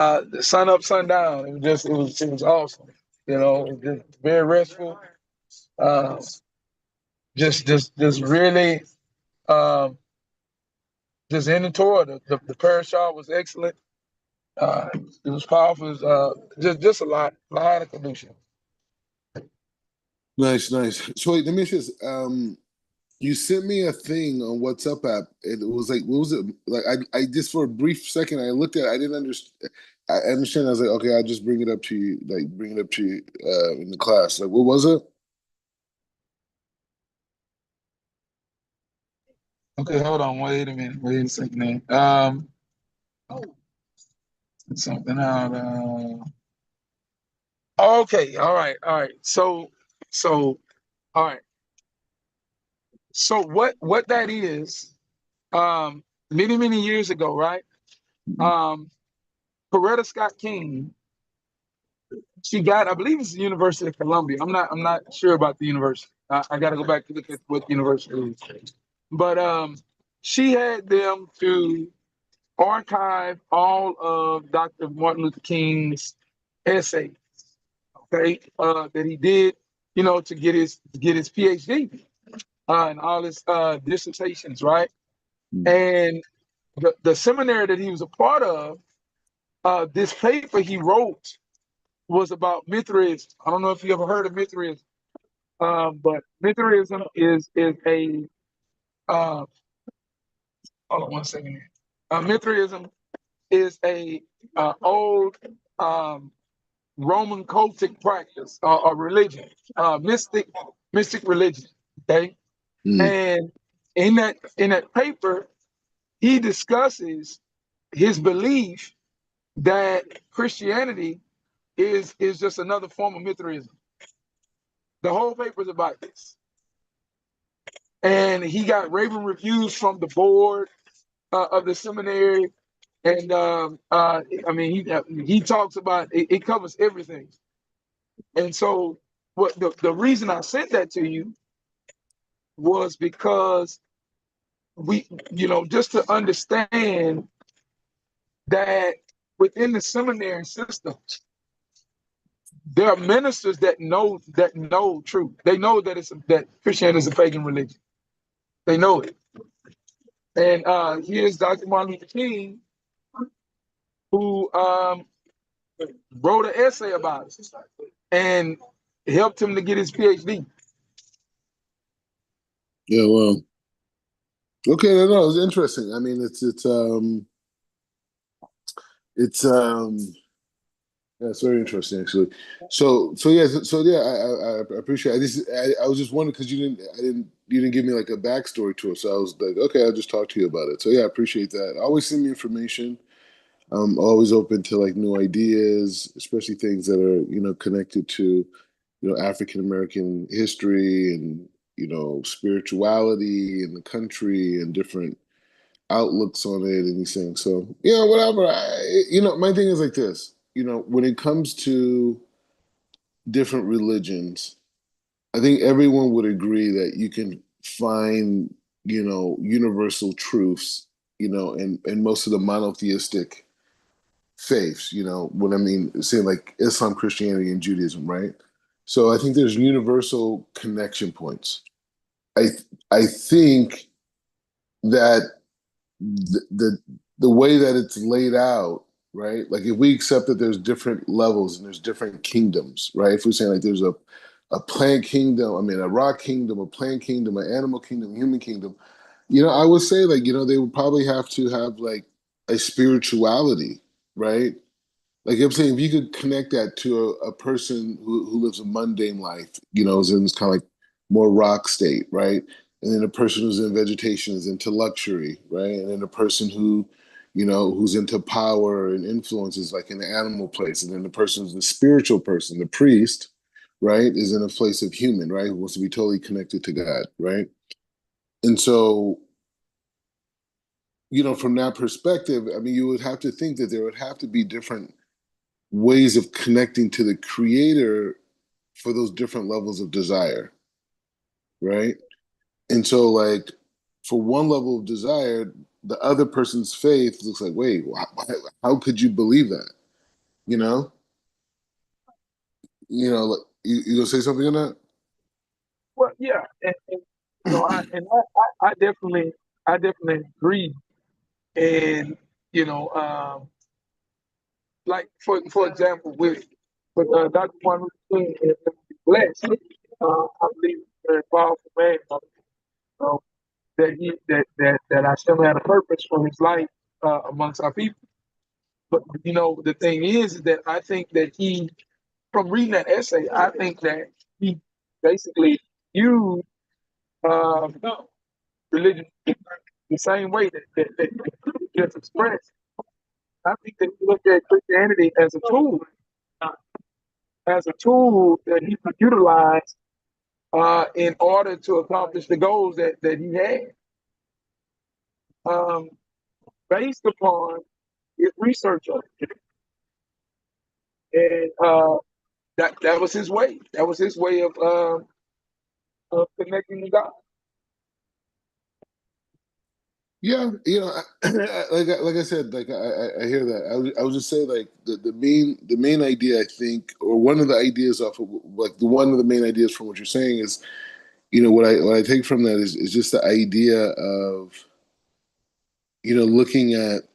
the sun up, sun down. It was awesome. It was just very restful. Uh, just really um, just in the Torah. The parashah was excellent. It was powerful. It was, just a lot of conducive. Nice, nice. So wait, let me ask you this. You sent me a thing on WhatsApp app. It was like, what was it? Like, I just for a brief second, I looked at it, I didn't understand. I understand. I was like, okay, I'll just bring it up to you, like bring it up to you in the class. Like, what was it? Okay, hold on. Wait a minute. Wait a second. Something out. Okay. All right. All right. So, all right. So what that is? Many years ago, right? Um, Coretta Scott King. She got, I believe it's the University of Columbia. I'm not sure about the university. I got to go back to look at what the university is. But she had them to archive all of Dr. Martin Luther King's essays, okay, that he did, to get his PhD and all his dissertations, right? And the seminary that he was a part of, this paper he wrote was about Mithraism. I don't know if you ever heard of Mithraism, but Mithraism is a uh, hold on one second here. Mithraism is a old um, Roman cultic practice or religion, mystic religion. Okay, Mm. and in that paper, he discusses his belief that Christianity is just another form of Mithraism. The whole paper is about this, and he got raving reviews from the board of the seminary. And I mean, he talks about it, it covers everything. And so, what the reason I sent that to you was because just to understand that within the seminary system, there are ministers that know truth. They know that Christianity is a pagan religion. They know it. And here's Dr. Martin Luther King, who wrote an essay about it and helped him to get his PhD. Yeah, well, okay, no, it's interesting. I mean, it's yeah, it's very interesting actually. So yeah, I appreciate. I was just wondering because you didn't give me like a backstory to it, so I was like, okay, I'll just talk to you about it. So yeah, I appreciate that. Always send me information. I'm always open to like new ideas, especially things that are connected to African American history and spirituality in the country and different outlooks on it and these things. So whatever. My thing is like this. When it comes to different religions, I think everyone would agree that you can find universal truths in most of the monotheistic faiths, what I mean, say like Islam, Christianity, and Judaism, right? So I think there's universal connection points. I I think that the way that it's laid out, right? Like if we accept that there's different levels and there's different kingdoms, right? If we're saying like there's a plant kingdom, I mean a rock kingdom, a plant kingdom, an animal kingdom, human kingdom, I would say like, they would probably have to have like a spirituality, right? Like I'm saying, if you could connect that to a person who lives a mundane life, is in this kind of like more rock state, right? And then a person who's in vegetation is into luxury, right? And then a person who's into power and influence is like in the animal place. And then the person who's the spiritual person, the priest, right, is in a place of human, right? Who wants to be totally connected to God, right? And so, from that perspective, I mean, you would have to think that there would have to be different ways of connecting to the creator for those different levels of desire, right? And so, like, for one level of desire, the other person's faith looks like, wait, how could you believe that? You know, like, you gonna say something on that? Well, yeah, and I definitely agree. And you know, like for example, with Dr. Martin Luther King and blessed, I believe he's a very powerful man. So that I still had a purpose for his life amongst our people. But the thing is that I think that from reading that essay, I think that he basically used religion the same way that you just expressed. I think that he looked at Christianity as a tool that he could utilize in order to accomplish the goals that he had, um, based upon his research on it. And that was his way. That was his way of connecting to God. Yeah, like I said, like I hear that. I would just say like the main idea I think, or one of the ideas off of like the one of the main ideas from what you're saying is, what I take from that is just the idea of looking at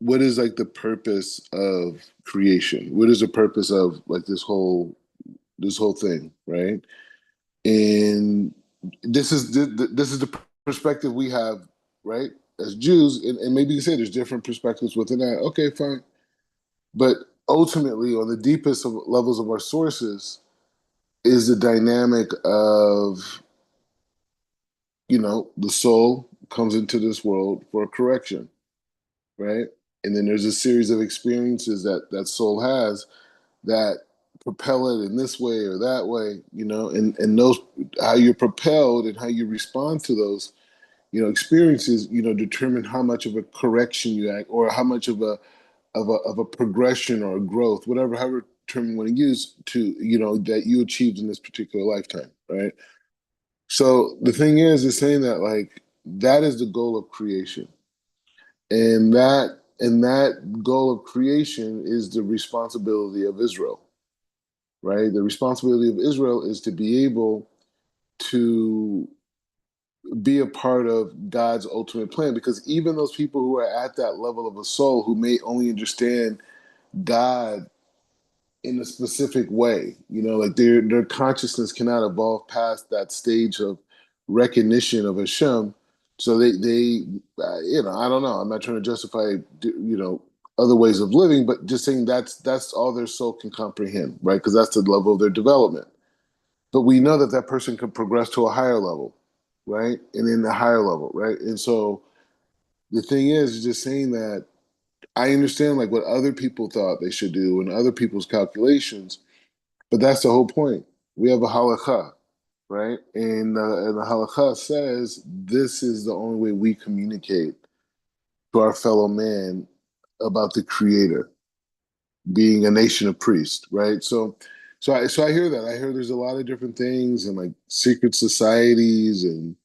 what is like the purpose of creation, what is the purpose of like this whole thing, right? And this is the perspective we have, right, as Jews, and maybe you say there's different perspectives within that. Okay, fine, but ultimately, on the deepest of levels of our sources, is the dynamic of the soul comes into this world for correction, right? And then there's a series of experiences that soul has that propel it in this way or that way, and those how you're propelled and how you respond to those, experiences, determine how much of a correction you act or how much of a progression or a growth, whatever however term you want to use to, that you achieved in this particular lifetime, right? So the thing is saying that like that is the goal of creation. And that goal of creation is the responsibility of Israel, right? The responsibility of Israel is to be able to be a part of God's ultimate plan. Because even those people who are at that level of a soul who may only understand God in a specific way, like their consciousness cannot evolve past that stage of recognition of Hashem. So I don't know. I'm not trying to justify, other ways of living, but just saying that's all their soul can comprehend, right? Because that's the level of their development. But we know that that person can progress to a higher level, right? And in a higher level, right? And so the thing is just saying that I understand like what other people thought they should do and other people's calculations, but that's the whole point. We have a halakha, right? And the halakha says this is the only way we communicate to our fellow man about the Creator being a nation of priests, right? So I hear that. I hear there's a lot of different things and like secret societies and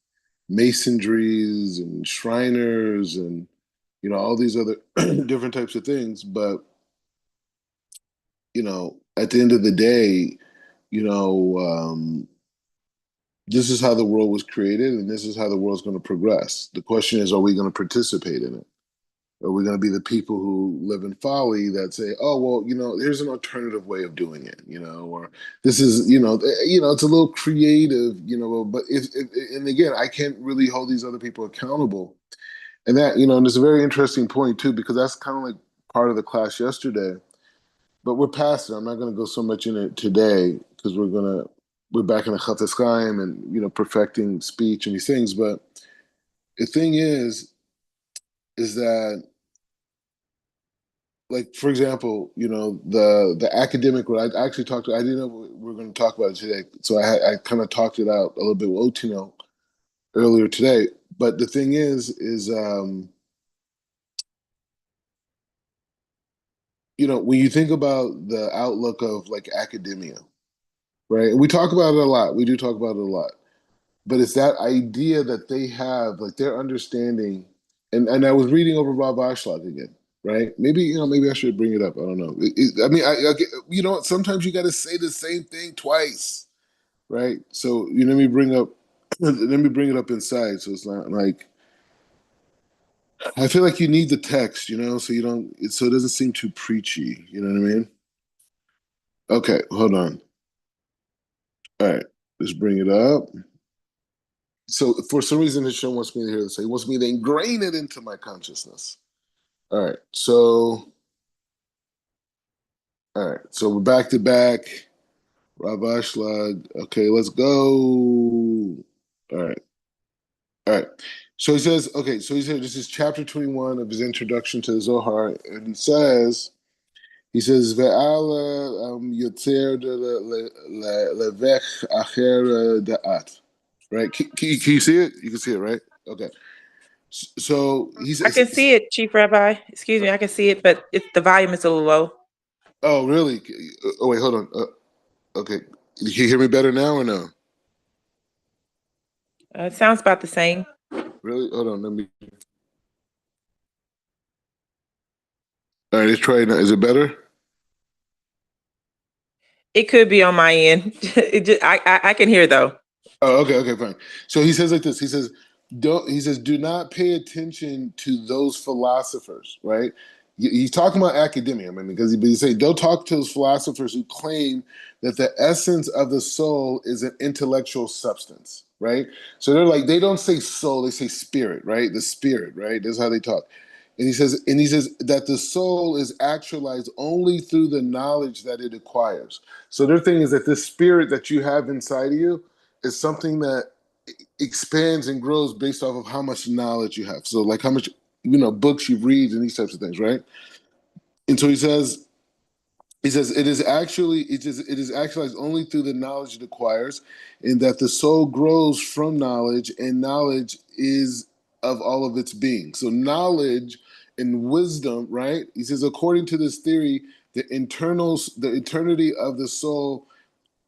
masonries and Shriners and all these other different types of things. But at the end of the day, you know, um, this is how the world was created, and this is how the world's going to progress. The question is, are we going to participate in it? Are we going to be the people who live in folly that say, "Oh, well, here's an alternative way of doing it," or this is, it's a little creative, but and again, I can't really hold these other people accountable. And that, and it's a very interesting point too, because that's kind of like part of the class yesterday. But we're past it. I'm not going to go so much in it today because we're back in the Chofetz Chaim and perfecting speech and these things. But the thing is that, like, for example, the academic world. I actually talked to. I didn't know we were going to talk about it today, so I kind of talked it out a little bit with Otino earlier today. But the thing is when you think about the outlook of like academia, right? And we talk about it a lot. We do talk about it a lot. But it's that idea that they have, like their understanding. And I was reading over Rob Ashlag again, right? Maybe maybe I should bring it up. I don't know. I mean, sometimes you got to say the same thing twice, right? So let me bring up, let me bring it up inside, so it's not like I feel like you need the text, so you don't, so it doesn't seem too preachy. You know what I mean? Okay, hold on. All right, let's bring it up. So for some reason, the show wants me to hear this. It wants me to ingrain it into my consciousness. All right, so we're back to back. Ravashlag. Okay, let's go. All right. All right. So he says, okay, so he said this is chapter 21 of his introduction to the Zohar, and he says, Ve'ala yotzer levech acher da'at. Right? Can you see it? You can see it, right? Okay. So he I can says, see it, Chief Rabbi. Excuse me, I can see it, but the volume is a little low. oh, really? Oh, wait, hold on. Okay. Can you hear me better now or no? It sounds about the same. Really? Hold on. Let me. All right, let's try it now. Is it better? It could be on my end. I can hear though. Oh, okay, fine. So he says like this. Do not pay attention to those philosophers, right? He's talking about academia, I mean, because he say don't talk to those philosophers who claim that the essence of the soul is an intellectual substance, right? So they don't say soul, they say spirit, right? The spirit, right? That's how they talk. And he says that the soul is actualized only through the knowledge that it acquires. So their thing is that this spirit that you have inside of you is something that expands and grows based off of how much knowledge you have. So like how much books you read and these types of things, right? And so he says it is actualized only through the knowledge it acquires, and that the soul grows from knowledge, and knowledge is of all of its being. So knowledge and wisdom, right? He says according to this theory, the eternity of the soul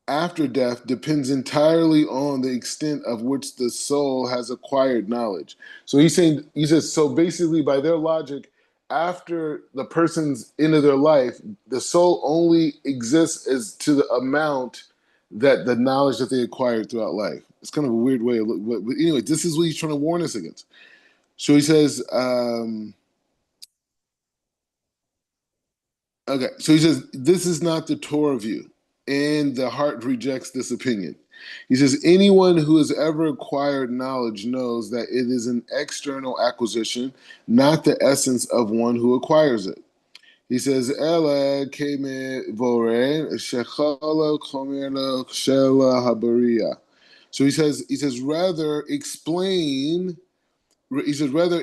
after death depends entirely on the extent of which the soul has acquired knowledge. So he says, so basically, by their logic, after the person's end of their life, the soul only exists as to the amount that the knowledge that they acquired throughout life. It's kind of a weird way of look, but anyway, this is what he's trying to warn us against. So he says, okay, so he says, this is not the Torah view, and the heart rejects this opinion. He says, anyone who has ever acquired knowledge knows that it is an external acquisition, not the essence of one who acquires it. He says, Ela keme vore shechala komena shela habaria. So he says, rather explain he says rather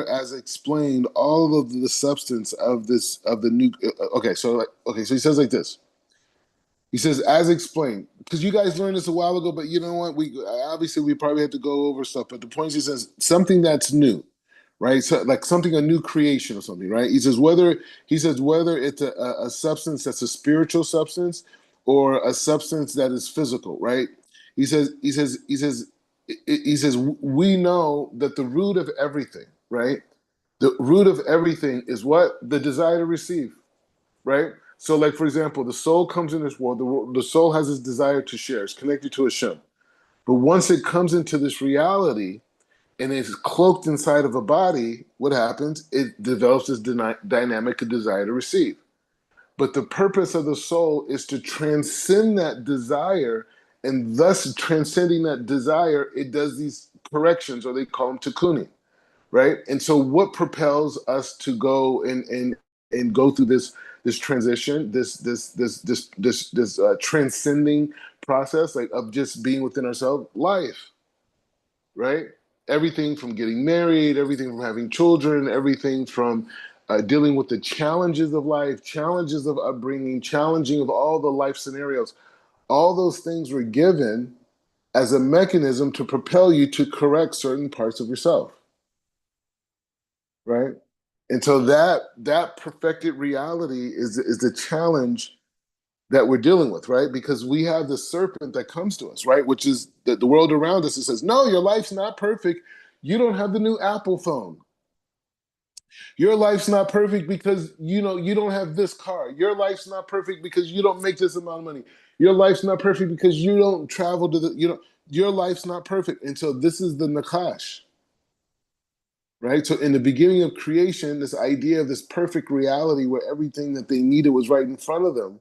as explained all of the substance of this of the new so he says like this. He says as explained, because you guys learned this a while ago, but you know what, we probably had to go over stuff, but the point is he says something that's new, right? So like something, a new creation or something, right? He says whether it's a substance that's a spiritual substance or a substance that is physical, right? He says we know that the root of everything, right? The root of everything is what? The desire to receive, right? So, like for example, the soul comes in this world. The soul has this desire to share. It's connected to Hashem. But once it comes into this reality and it's cloaked inside of a body, what happens? It develops this dynamic of desire to receive. But the purpose of the soul is to transcend that desire, and thus transcending that desire, it does these corrections, or they call them tikkunim, right? And so, what propels us to go and go through this transition, this transcending process, like of just being within ourselves? Life, right? Everything from getting married, everything from having children, everything from dealing with the challenges of life, challenges of upbringing, challenging of all the life scenarios. All those things were given as a mechanism to propel you to correct certain parts of yourself, right? And so that perfected reality is the challenge that we're dealing with, right? Because we have the serpent that comes to us, right? Which is the world around us that says, no, your life's not perfect. You don't have the new Apple phone. Your life's not perfect because you don't have this car. Your life's not perfect because you don't make this amount of money. Your life's not perfect because you don't travel to the your life's not perfect. And so this is the nakash, right? So in the beginning of creation, this idea of this perfect reality where everything that they needed was right in front of them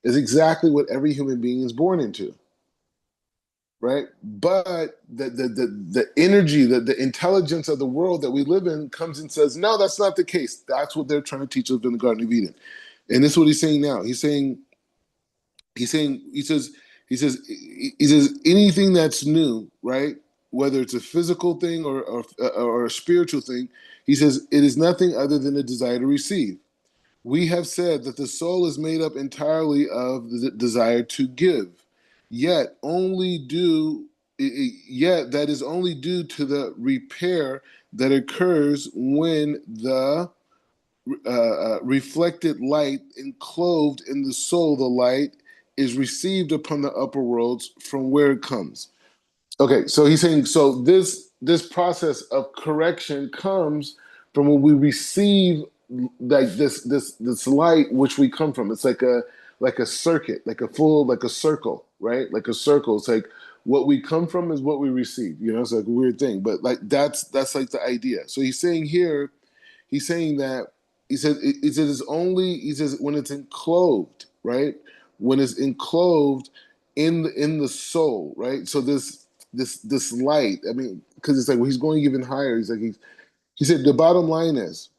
is exactly what every human being is born into, right? But the energy, the intelligence of the world that we live in comes and says, no, that's not the case. That's what they're trying to teach us in the Garden of Eden. And this is what he's saying now. He's saying, he says anything that's new, right? Whether it's a physical thing or a spiritual thing, he says it is nothing other than a desire to receive. We have said that the soul is made up entirely of the desire to give, yet only due yet that is only due to the repair that occurs when the reflected light enclosed in the soul, the light is received upon the upper worlds from where it comes. Okay, so he's saying so this process of correction comes from when we receive like this light which we come from. It's like a circuit, like a circle, right? Like a circle. It's like what we come from is what we receive. It's like a weird thing, but like that's like the idea. So he's saying here, he's saying that he says it's only he says when it's enclosed, right? When it's enclosed in the soul, right? So this light. I mean, because it's like well, he's going even higher. He said the bottom line is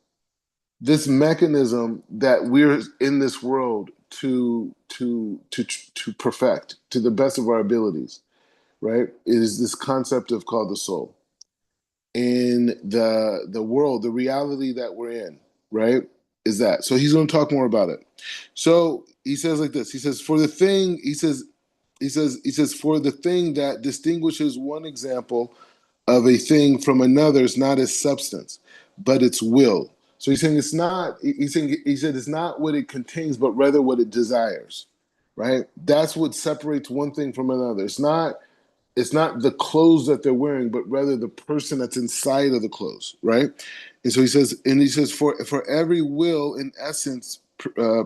this mechanism that we're in this world to perfect to the best of our abilities, right? It is this concept of called the soul in the world, the reality that we're in, right? Is that so? He's going to talk more about it. So he says like this. He says for the thing. He says for the thing that distinguishes one example of a thing from another is not its substance, but its will. So he's saying it's not. He said it's not what it contains, but rather what it desires. Right. That's what separates one thing from another. It's not the clothes that they're wearing, but rather the person that's inside of the clothes, right? And so he says, for every will, in essence,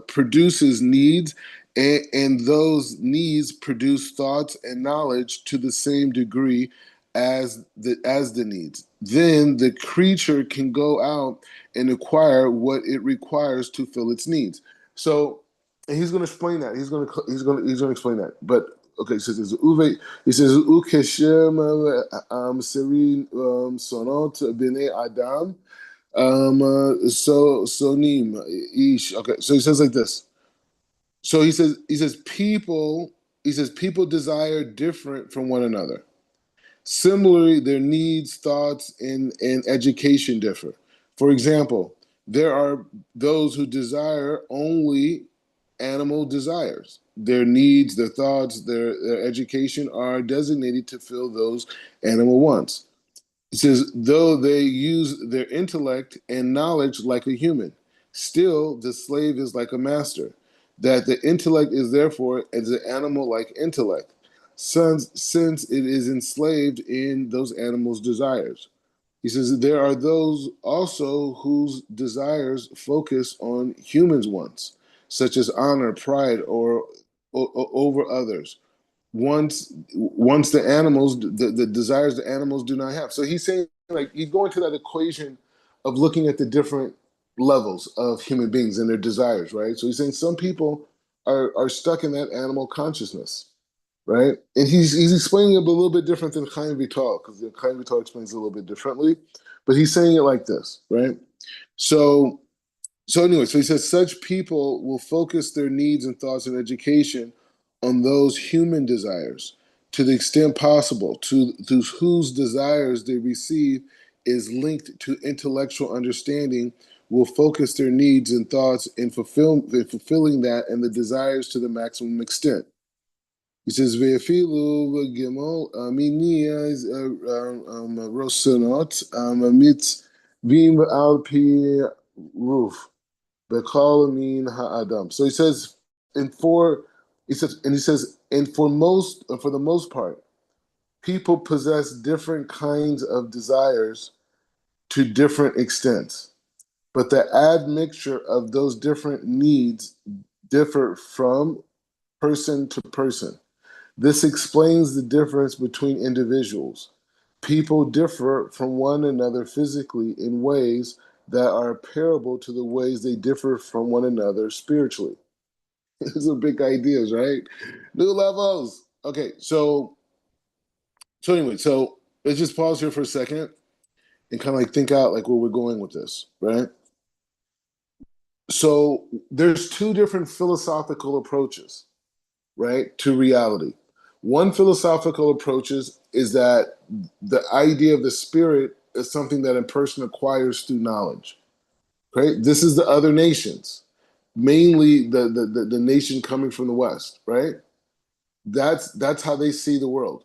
produces needs, and those needs produce thoughts and knowledge to the same degree as the needs. Then the creature can go out and acquire what it requires to fill its needs. So and he's going to explain that. He's going to explain that. But okay, so there's Uve. He says Ukeshem Serin Sonot Bene Adam so Sonim Ish. Okay, so he says like this. So he says people desire different from one another. Similarly, their needs, thoughts, and education differ. For example, there are those who desire only animal desires. Their needs, their thoughts, their education are designated to fill those animal wants. It says, though they use their intellect and knowledge like a human, still the slave is like a master. That the intellect is therefore as an animal like intellect, since it is enslaved in those animals' desires. He says there are those also whose desires focus on humans' wants, such as honor, pride, or over others once the desires the animals do not have. So he's saying like he's going to that equation of looking at the different levels of human beings and their desires, right? So he's saying some people are stuck in that animal consciousness, right? And he's explaining it a little bit different than Chaim Vital, because Chaim Vital explains it a little bit differently, but he's saying it like this, right? So so he says such people will focus their needs and thoughts and education on those human desires to the extent possible, to whose desires they receive is linked to intellectual understanding, will focus their needs and thoughts in fulfilling that and the desires to the maximum extent. He says, "Ve'efilu gimel minia rosenot mitz vim al pi roof." Bekalamin ha'adam. So he says, and for the most part, people possess different kinds of desires to different extents. but the admixture of those different needs differ from person to person. This explains the difference between individuals. People differ from one another physically in ways that are comparable to the ways they differ from one another spiritually. These are big ideas, right? New levels. Okay, so let's just pause here for a second and kind of like think out like where we're going with this, right? So there's two different philosophical approaches, right, to reality. One philosophical approach is that the idea of the spirit is something that a person acquires through knowledge. Right? This is the other nations, mainly the nation coming from the West, right? That's how they see the world,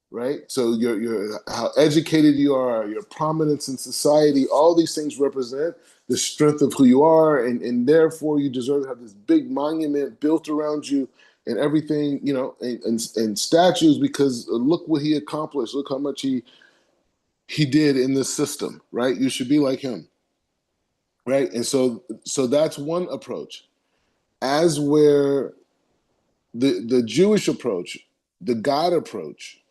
right? So your how educated you are, your prominence in society, all these things represent the strength of who you are, and therefore you deserve to have this big monument built around you and everything, you know, and statues because look what he accomplished, look how much he did in this system, right? You should be like him, right? And so that's one approach. As where the Jewish approach, the God approach,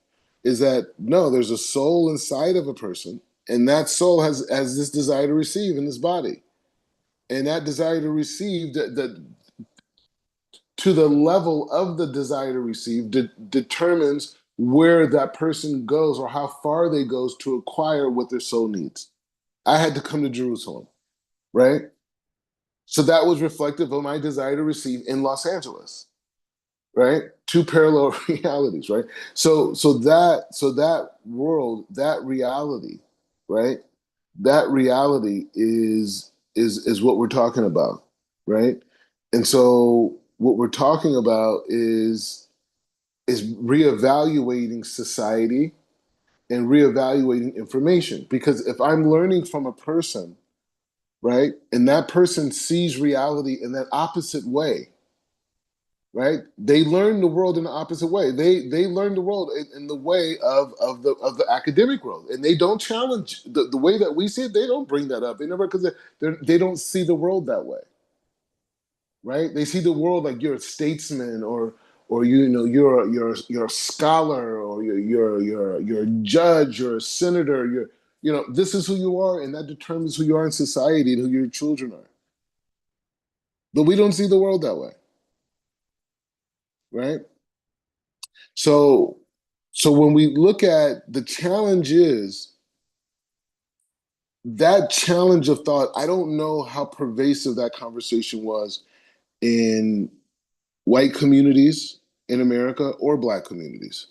is that no, there's a soul inside of a person, and that soul has this desire to receive in this body, and that desire to receive that to the level of the desire to receive determines where that person goes or how far they goes to acquire what their soul needs. I had to come to Jerusalem, right? So that was reflective of my desire to receive in Los Angeles, right? Two parallel realities, right? So that world, that reality, right? That reality is what we're talking about, right? And so what we're talking about is reevaluating society and reevaluating information. Because if I'm learning from a person, right, and that person sees reality in that opposite way, right? They learn the world in the opposite way. They learn the world in the way of the academic world, and they don't challenge the way that we see it. They don't bring that up. They never because they don't see the world that way, right? They see the world like you're a statesman or you know you're a scholar or you're a judge, you're a senator, you're you know this is who you are, and that determines who you are in society and who your children are. But we don't see the world that way, right? So, so when we look at the challenge is that challenge of thought, I don't know how pervasive that conversation was in white communities in America or black communities,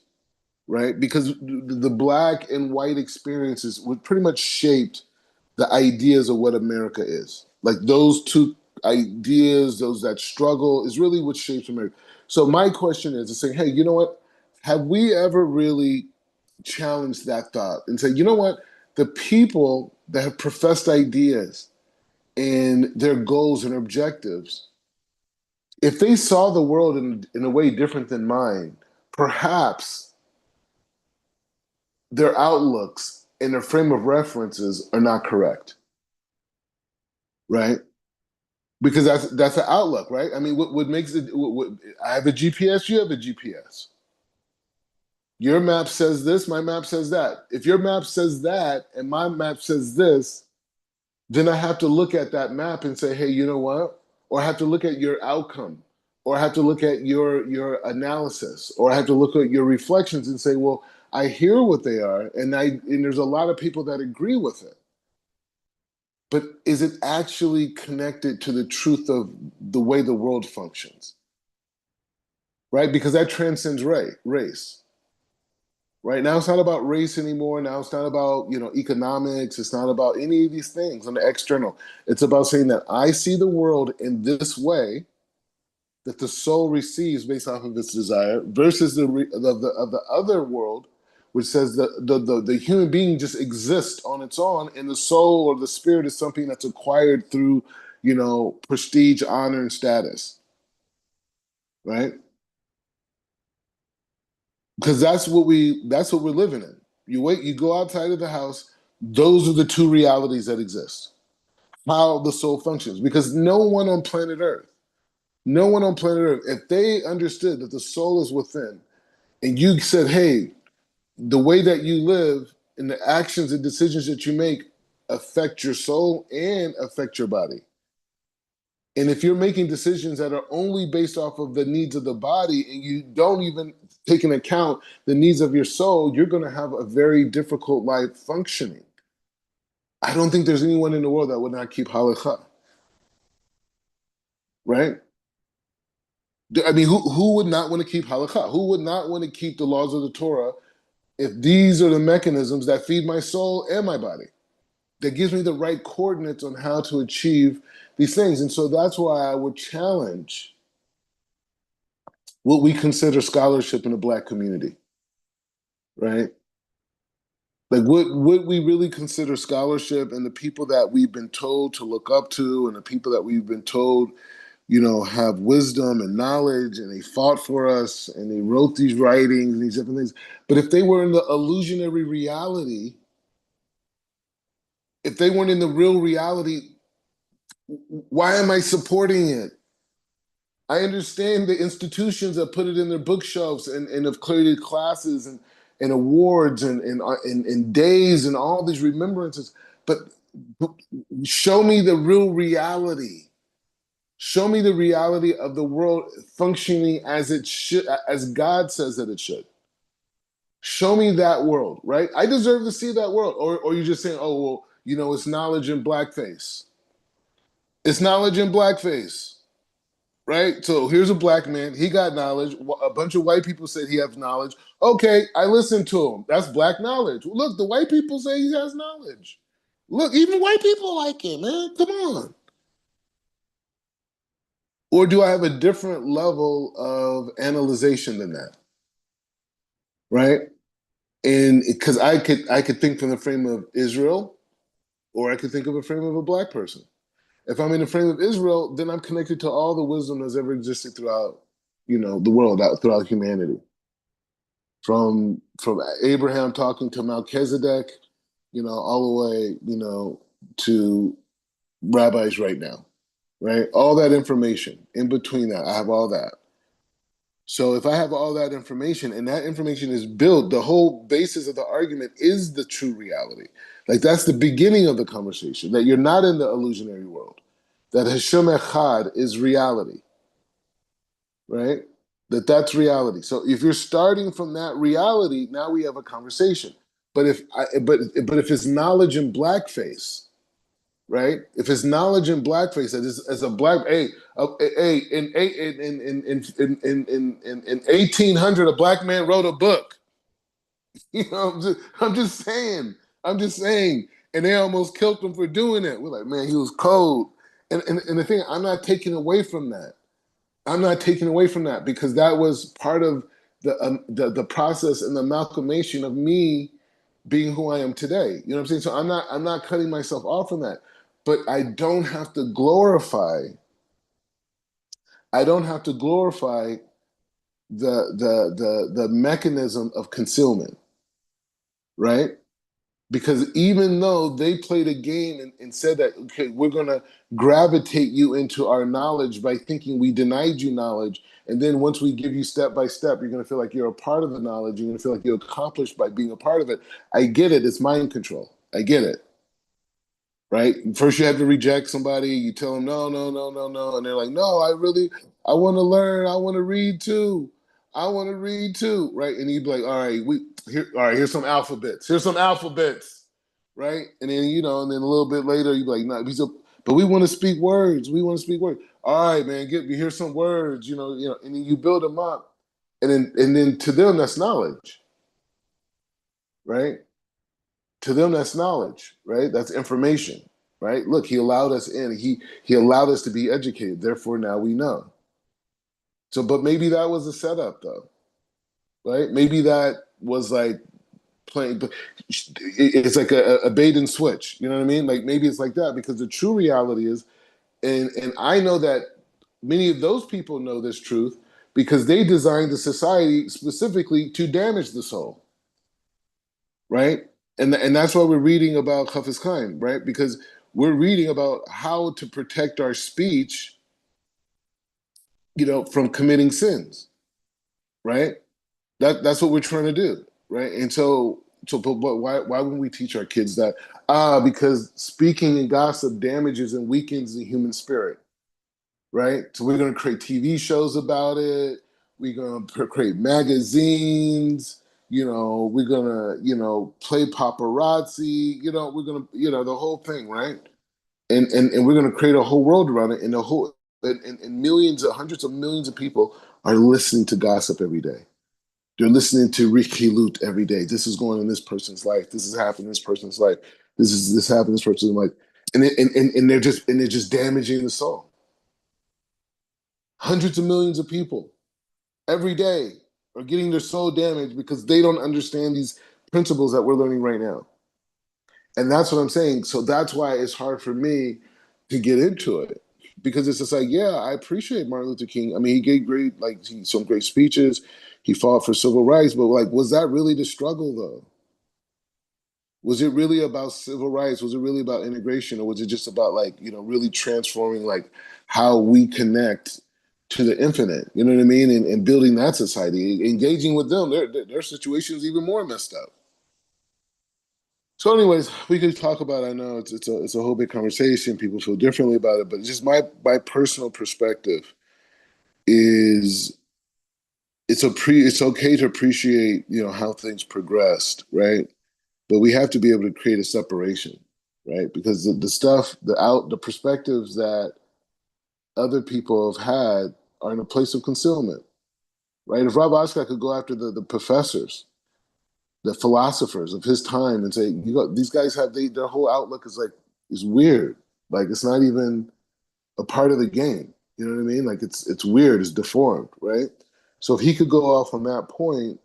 right? Because the black and white experiences were pretty much shaped the ideas of what America is. Like those two ideas, those that struggle is really what shapes America. So my question is saying, hey, you know what? Have we ever really challenged that thought and say, you know what? The people that have professed ideas and their goals and objectives, if they saw the world in a way different than mine, perhaps their outlooks and their frame of references are not correct, right? Because that's an outlook, right? I mean, what makes it? I have a GPS, you have a GPS. Your map says this, my map says that. If your map says that and my map says this, then I have to look at that map and say, hey, you know what? Or I have to look at your outcome, or I have to look at your analysis, or I have to look at your reflections and say, well, I hear what they are, and there's a lot of people that agree with it. But is it actually connected to the truth of the way the world functions? Right? Because that transcends race. Right now, it's not about race anymore. Now, it's not about economics. It's not about any of these things on the external. It's about saying that I see the world in this way that the soul receives based off of its desire, versus the other world, which says that the human being just exists on its own, and the soul or the spirit is something that's acquired through prestige, honor, and status, right? Because that's what we're living in. You go outside of the house. Those are the two realities that exist. how the soul functions, because no one on planet Earth, if they understood that the soul is within, and you said, hey, the way that you live and the actions and decisions that you make affect your soul and affect your body. And if you're making decisions that are only based off of the needs of the body and you don't even take into account the needs of your soul, you're going to have a very difficult life functioning. I don't think there's anyone in the world that would not keep halakha, right? I mean, who would not want to keep halakha? Who would not want to keep the laws of the Torah if these are the mechanisms that feed my soul and my body, that gives me the right coordinates on how to achieve these things? And so that's why I would challenge what we consider scholarship in the Black community, right? Like, what we really consider scholarship, and the people that we've been told to look up to, and the people that we've been told, have wisdom and knowledge, and they fought for us, and they wrote these writings and these different things. But if they were in the illusionary reality, if they weren't in the real reality, why am I supporting it? I understand the institutions that put it in their bookshelves and have created classes and awards and days and all these remembrances. But show me the real reality. Show me the reality of the world functioning as it should, as God says that it should. Show me that world, right? I deserve to see that world. Or you're just saying, oh, well, it's knowledge in blackface. It's knowledge in blackface. Right? So here's a black man. He got knowledge. A bunch of white people said he has knowledge. Okay, I listened to him. That's black knowledge. Look, the white people say he has knowledge. Look, even white people like him, man. Come on. Or do I have a different level of analyzation than that? Right? And because I could think from the frame of Israel, or I could think of a frame of a black person. If I'm in the frame of Israel, then I'm connected to all the wisdom that's ever existed throughout, the world, throughout humanity. From Abraham talking to Melchizedek, all the way, to rabbis right now, right? All that information in between that, I have all that. So if I have all that information, and that information is built, the whole basis of the argument is the true reality. Like, that's the beginning of the conversation, that you're not in the illusionary world, that Hashem Echad is reality, right? That's reality. So if you're starting from that reality, now we have a conversation. But if it's knowledge in blackface, right? If it's knowledge in blackface, that is, as a black, in 1800, a black man wrote a book. I'm just saying. And they almost killed him for doing it. We're like, man, he was cold. And the thing, I'm not taking away from that. Because that was part of the process and the amalgamation of me being who I am today. You know what I'm saying? So I'm not cutting myself off from that. But I don't have to glorify the mechanism of concealment, right? Because even though they played a game and said that, okay, we're going to gravitate you into our knowledge by thinking we denied you knowledge, and then once we give you step by step, you're going to feel like you're a part of the knowledge, you're going to feel like you're accomplished by being a part of it. I get it. It's mind control. I get it. Right? First you have to reject somebody, you tell them no, no, no, no, no, and they're like, no, I want to learn, I want to read too, right? And you'd be like, all right, here's some alphabets, right? And then and then a little bit later you'd be like, no, but we want to speak words, all right, man, here's some words, and then you build them up, and then to them that's knowledge, right? To them, that's knowledge, right? That's information, right? Look, he allowed us in. He allowed us to be educated. Therefore, now we know. So, but maybe that was a setup, though, right? Maybe that was like playing. It's like a bait and switch. You know what I mean? Like maybe it's like that, because the true reality is, and I know that many of those people know this truth because they designed the society specifically to damage the soul, right? And that's why we're reading about Chofetz Chaim, right? Because We're reading about how to protect our speech, from committing sins, right? That's what we're trying to do, right? And but why wouldn't we teach our kids that? Because speaking and gossip damages and weakens the human spirit, right? So we're going to create TV shows about it. We're going to create magazines. We're going to, play paparazzi. We're going to, the whole thing, right? And we're going to create a whole world around it, and and millions, hundreds of millions of people are listening to gossip every day. They're listening to Ricky Loot every day. This is going on in this person's life. This is happening in this person's life. This happened in this person's life, and they're just damaging the soul. Hundreds of millions of people every day are getting their soul damaged because they don't understand these principles that we're learning right now. And that's what I'm saying. So that's why it's hard for me to get into it, because it's just like, yeah, I appreciate Martin Luther King. I mean, he gave some great speeches. He fought for civil rights, but like, was that really the struggle though? Was it really about civil rights? Was it really about integration, or was it just about really transforming how we connect to the infinite? You know what I mean? And building that society, engaging with them. Their situation is even more messed up. So, anyways, we could talk about. I know it's a whole big conversation. People feel differently about it, but just my personal perspective is it's okay to appreciate how things progressed, right? But we have to be able to create a separation, right? Because the stuff, the perspectives that other people have had are in a place of concealment, right? If Rob Oscar could go after the professors, the philosophers of his time, and say, these guys their whole outlook is weird. Like it's not even a part of the game. You know what I mean? Like it's weird, it's deformed, right? So if he could go off on that point,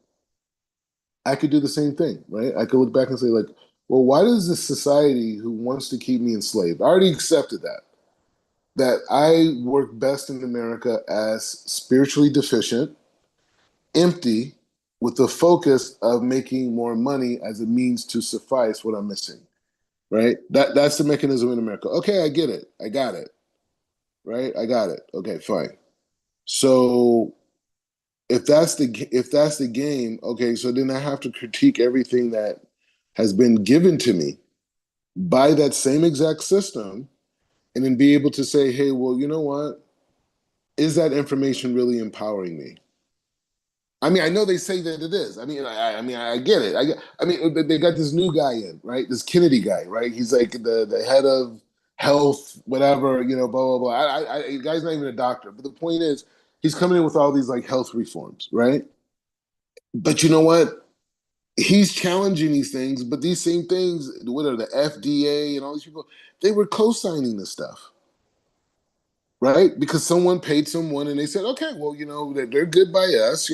I could do the same thing, right? I could look back and say, well, why does this society who wants to keep me enslaved? I already accepted that I work best in America as spiritually deficient, empty, with the focus of making more money as a means to suffice what I'm missing, right? That's the mechanism in America. Okay, I get it. I got it, right? I got it. Okay, fine. So if that's the game, okay, so then I have to critique everything that has been given to me by that same exact system, and then be able to say, hey, well, you know what? Is that information really empowering me? I mean, I know they say that it is. I mean, I get it. I mean, they got this new guy in, right? This Kennedy guy, right? He's like the head of health, whatever, blah blah blah. The guy's not even a doctor, but the point is, he's coming in with all these health reforms, right? But you know what? He's challenging these things, but these same things, what are the FDA and all these people, they were co-signing this stuff, right? Because someone paid someone and they said, okay, well, they're good by us,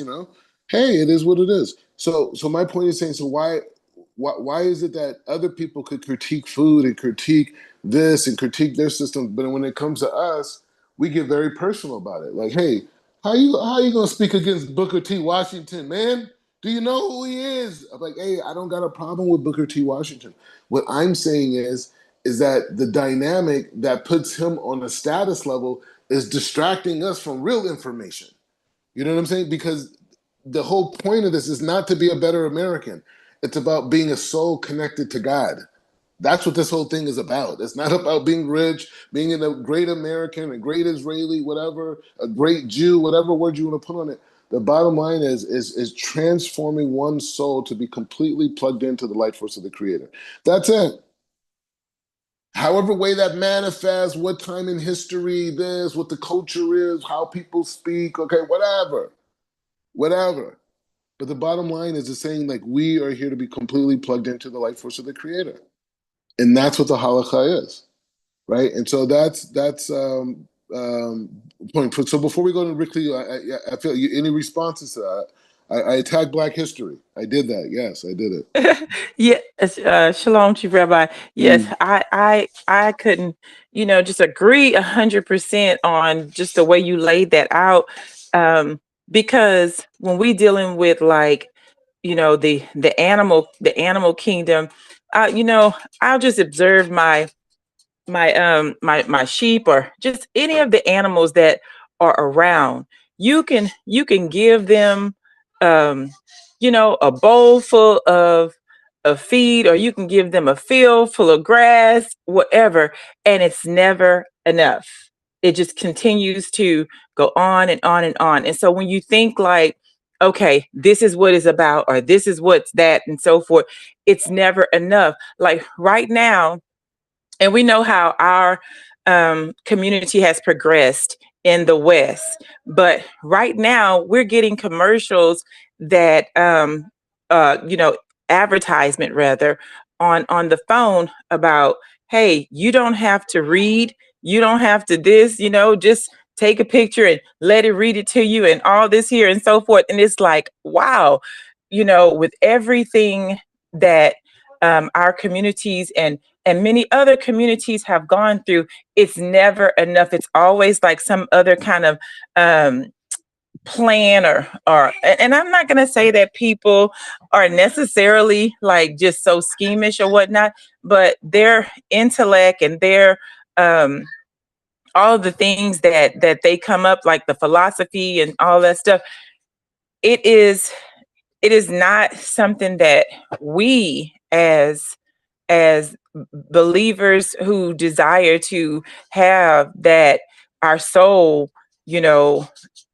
hey, it is what it is. So my point is saying, so why is it that other people could critique food and critique this and critique their system, but when it comes to us, we get very personal about it. Like, hey, how you gonna speak against Booker T. Washington, man? Do you know who he is? I'm like, hey, I don't got a problem with Booker T. Washington. What I'm saying is that the dynamic that puts him on a status level is distracting us from real information. You know what I'm saying? Because the whole point of this is not to be a better American. It's about being a soul connected to God. That's what this whole thing is about. It's not about being rich, being a great American, a great Israeli, whatever, a great Jew, whatever word you want to put on it. The bottom line is transforming one's soul to be completely plugged into the light force of the Creator. That's it. However way that manifests, what time in history this, what the culture is, how people speak, okay, whatever. But the bottom line is just saying we are here to be completely plugged into the light force of the Creator. And that's what the halakha is, right? And so that's point. So before we go to Rick Lee, I feel any responses to that? I attacked Black history. I did that. Yes, I did it. Yes, Shalom, Chief Rabbi. Yes, Mm. I couldn't, just agree 100% on just the way you laid that out. Um, because when we dealing with the animal kingdom, I'll just observe my sheep, or just any of the animals that are around, you can give them a bowl full of feed, or you can give them a field full of grass, whatever, and it's never enough. It just continues to go on and on and on. And so when you think like, okay, this is what it's about, or this is what's that, and so forth, it's never enough. Like right now, and we know how our community has progressed in the West, but right now we're getting commercials that you know advertisement rather on the phone about, hey, you don't have to read, you don't have to this, just take a picture and let it read it to you, and all this here and so forth. And it's like, wow, with everything that our communities and many other communities have gone through, it's never enough. It's always like some other kind of plan, or and I'm not going to say that people are necessarily like just so schemish or whatnot, but their intellect and their all the things that they come up, like the philosophy and all that stuff, it is it is not something that we as believers who desire to have that, our soul, you know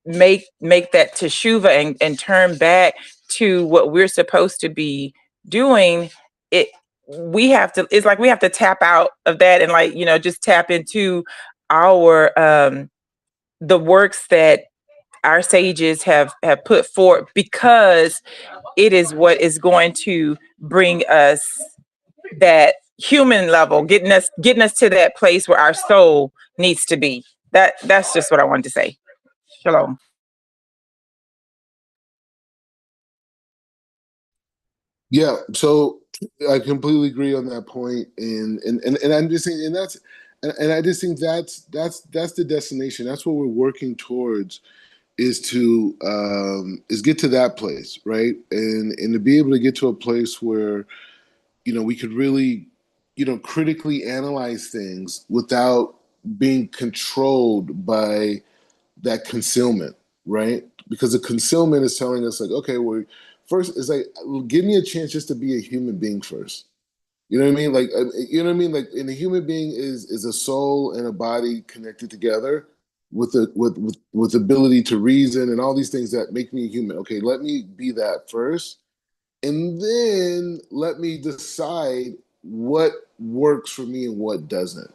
make that teshuva, and turn back to what we're supposed to be doing. it we have to, it's like we have to tap out of that, and like, just tap into our the works that our sages have put forth, because it is what is going to bring us that human level, getting us to that place where our soul needs to be. That's just what I wanted to say. Shalom. Yeah, so I completely agree on that point, and I'm just saying, and I just think that's the destination. That's what we're working towards, is get to that place, right? And to be able to get to a place where we could really critically analyze things without being controlled by that concealment, right? Because the concealment is telling us like, okay, well, first it's like, give me a chance just to be a human being first. You know what I mean? Like, you know what I mean? Like, in a human being is a soul and a body connected together with ability to reason and all these things that make me human. Okay, let me be that first, and then let me decide what works for me and what doesn't,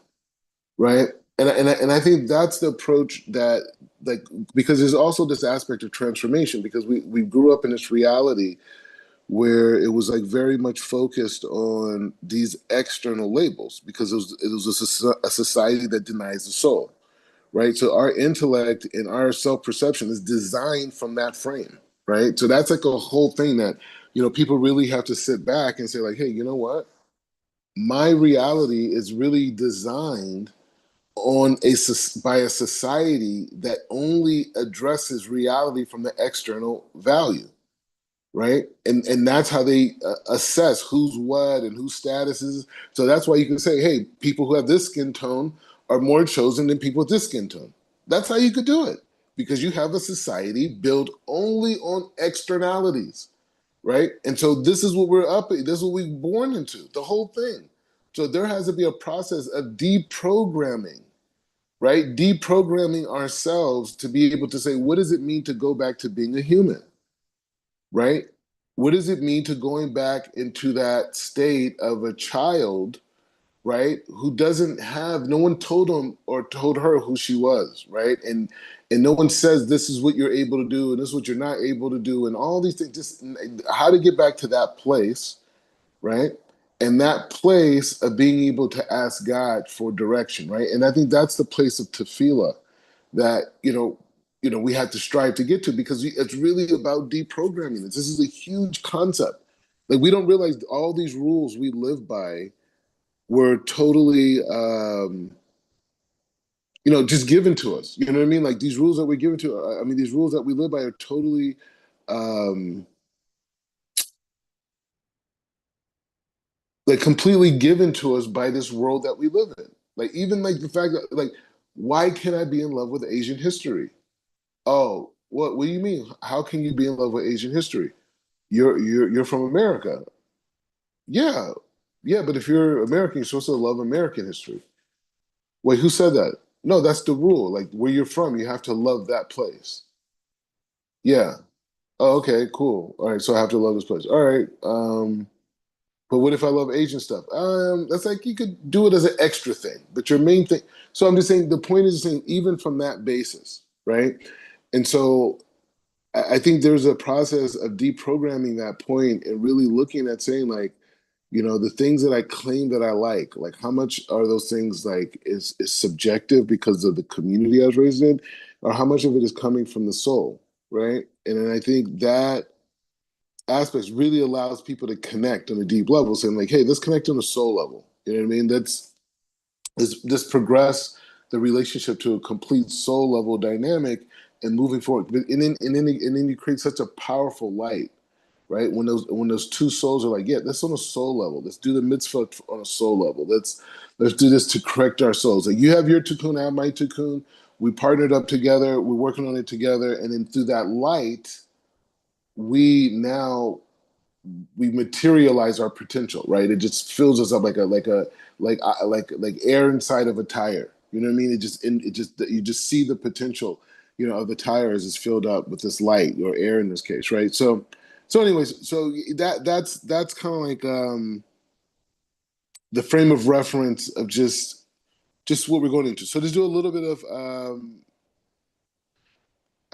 right? And I think that's the approach that, like, because there's also this aspect of transformation, because we grew up in this reality where it was like very much focused on these external labels, because it was a society that denies the soul, right? So our intellect and our self-perception is designed from that frame, right? So that's like a whole thing that people really have to sit back and say like, hey, you know what, my reality is really designed by a society that only addresses reality from the external value, right? And that's how they assess who's what and whose status is. So that's why you can say, hey, people who have this skin tone are more chosen than people with this skin tone. That's how you could do it, because you have a society built only on externalities, right? And so this is what we're up. This is what we're born into. The whole thing. So there has to be a process of deprogramming, right? Deprogramming ourselves to be able to say, what does it mean to go back to being a human, right? What does it mean to going back into that state of a child, right? Who doesn't have, no one told him or told her who she was, right? And no one says this is what you're able to do and this is what you're not able to do, and all these things. Just how to get back to that place, right? And that place of being able to ask God for direction, right? And I think that's the place of tefillah that we have to strive to get to, because it's really about deprogramming this. This is a huge concept. Like, we don't realize all these rules we live by were totally just given to us. You know what I mean? Like, these rules that we're given to, I mean, these rules that we live by are totally um like completely given to us by this world that we live in. Like even like the fact that like, why can I be in love with Asian history? Oh, what do you mean? How can you be in love with Asian history? You're from America. Yeah. Yeah, but if you're American, you're supposed to love American history. Wait, who said that? No, that's the rule. Like where you're from, you have to love that place. Yeah. Oh, okay, cool. All right, so I have to love this place. All right. But what if I love Asian stuff? That's like you could do it as an extra thing, but your main thing. So I'm just saying the point is saying even from that basis, right? And so I think there's a process of deprogramming that point and really looking at saying like, the things that I claim that I like how much are those things like is subjective because of the community I was raised in, or how much of it is coming from the soul, right? And then I think that aspects really allows people to connect on a deep level, saying like, hey, let's connect on a soul level. You know what I mean? Let's progress the relationship to a complete soul level dynamic and moving forward. And then you create such a powerful light, right? When those two souls are like, yeah, that's on a soul level. Let's do the mitzvah on a soul level. Let's do this to correct our souls. Like you have your tikkun, I have my tikkun. We partnered up together. We're working on it together, and then through that light, we now we materialize our potential, right? It just fills us up like air inside of a tire. You know what I mean? You just see the potential, of the tire as it's filled up with this light or air in this case, right? So anyways, so that's kind of like the frame of reference of just what we're going into. So let's do a little bit of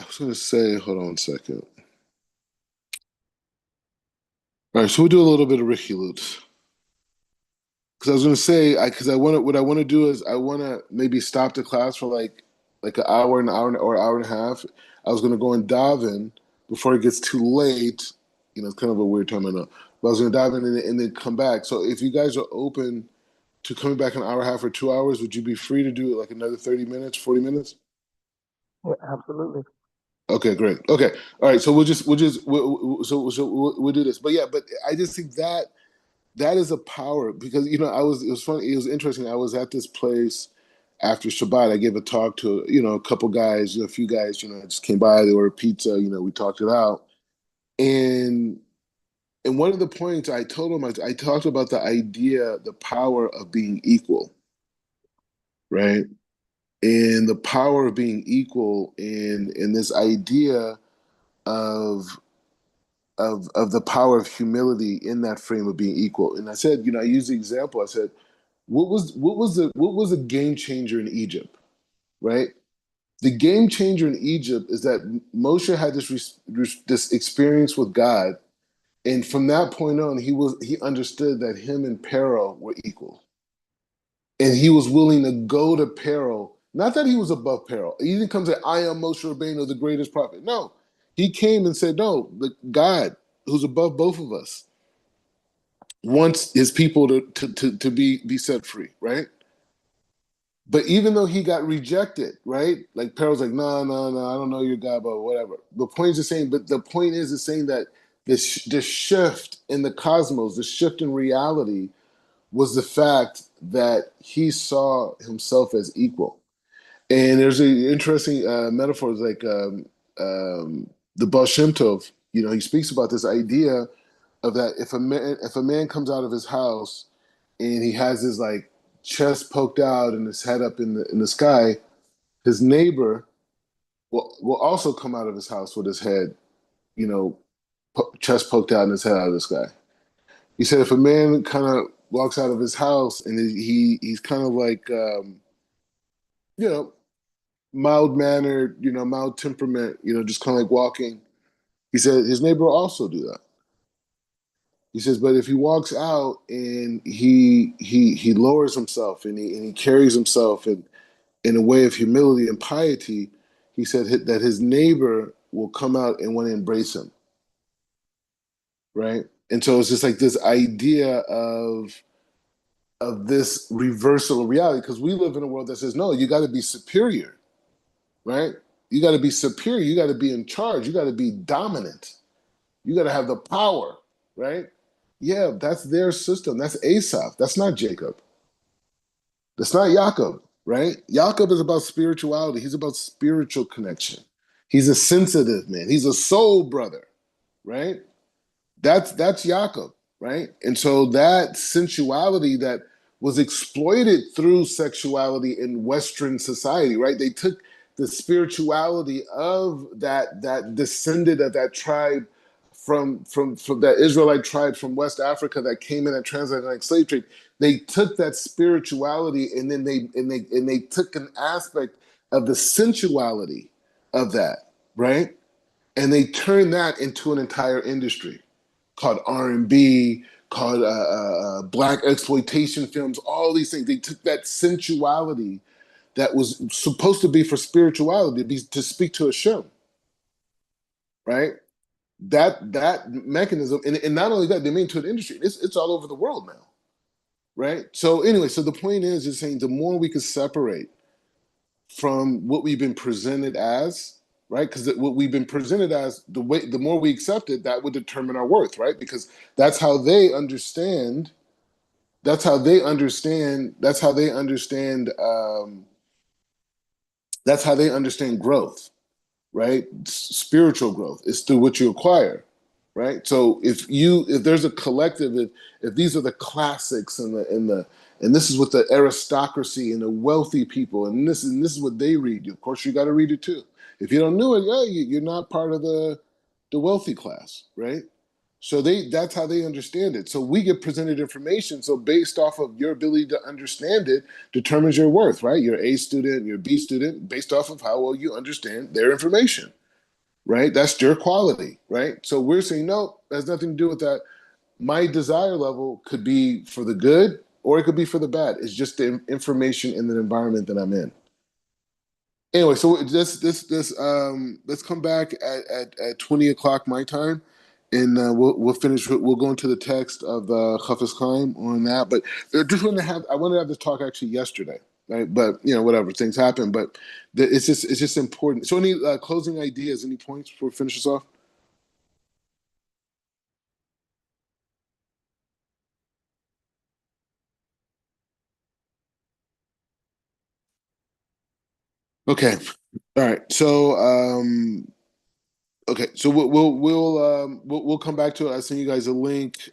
I was gonna say, hold on a second. All right, so we'll do a little bit of Ricky Lutz. Because I was gonna say, because I want to, what I want to do is I want to maybe stop the class for like an hour or hour and a half. I was gonna go and dive in before it gets too late. It's kind of a weird time, I know. But I was gonna dive in and then come back. So if you guys are open to coming back an hour and a half or 2 hours, would you be free to do it like another 30 minutes, 40 minutes? Yeah, absolutely. Okay, great. Okay, all right. So we'll do this. But yeah, but I just think that is a power because it was funny, it was interesting. I was at this place after Shabbat. I gave a talk to a couple guys, a few guys, just came by. They ordered pizza. We talked it out, and one of the points I told them, I talked about the idea, the power of being equal, right? And the power of being equal in this idea of of the power of humility in that frame of being equal. And I said, I used the example. I said, what was a game changer in Egypt, right? The game changer in Egypt is that Moshe had this experience with God, and from that point on, he understood that him and Pharaoh were equal, and he was willing to go to Pharaoh. Not that he was above Pharaoh. He didn't come and say, "I am Moshe Rabbeinu, the greatest prophet." No, he came and said, "No, the God who's above both of us wants his people to be set free, right?" But even though he got rejected, right? Like Pharaoh's like, no, no, no, I don't know your God, but whatever. The point is the same, but the point is saying that the shift in the cosmos, the shift in reality was the fact that he saw himself as equal. And there's an interesting metaphor, it's like the Baal Shem Tov, he speaks about this idea of that if a man comes out of his house and he has his like chest poked out and his head up in the sky, his neighbor will also come out of his house with his head, you know, chest poked out and his head out of the sky. He said if a man kind of walks out of his house and he's kind of like you know mild mannered, mild temperament, just kind of like walking. He said his neighbor will also do that. He says, but if he walks out and he lowers himself and he carries himself in a way of humility and piety, he said that his neighbor will come out and want to embrace him, right? And so it's just like this idea of this reversal of reality because we live in a world that says no, you got to be superior, right? You got to be superior. You got to be in charge. You got to be dominant. You got to have the power, right? Yeah, that's their system. That's Asaph. That's not Jacob. That's not Jacob, right? Jacob is about spirituality. He's about spiritual connection. He's a sensitive man. He's a soul brother, right? That's Jacob, right? And so that sensuality that was exploited through sexuality in Western society, right? They took the spirituality of that descended of that tribe from that Israelite tribe from West Africa that came in that transatlantic slave trade. They took that spirituality and then they took an aspect of the sensuality of that, right? And they turned that into an entire industry called R&B, called black exploitation films, all these things. They took that sensuality that was supposed to be for spirituality, to speak to a show, right? That mechanism, and not only that, they made it to an industry. It's all over the world now, right? So anyway, so the point is saying the more we could separate from what we've been presented as, right? Because what we've been presented as, the more we accept it, that would determine our worth, right? Because that's how they understand. That's how they understand. That's how they understand. That's how they understand growth, right? Spiritual growth is through what you acquire, right? So if there's a collective, if these are the classics and this is what the aristocracy and the wealthy people and this is what they read. Of course, you got to read it too. If you don't know it, yeah, you're not part of the wealthy class, right? So that's how they understand it. So we get presented information. So based off of your ability to understand it determines your worth, right? You're A student, you're B student, based off of how well you understand their information, right? That's your quality, right? So we're saying, no, that has nothing to do with that. My desire level could be for the good or it could be for the bad. It's just the information in the environment that I'm in. Anyway, so let's come back at 20 o'clock my time, and we'll finish. We'll go into the text of the Chofetz Chaim on that. But I wanted to have this talk actually yesterday, right? But whatever, things happen. But it's just important. So any closing ideas, any points before we finish this off? Okay, all right. So okay, so we'll come back to it. I'll send you guys a link.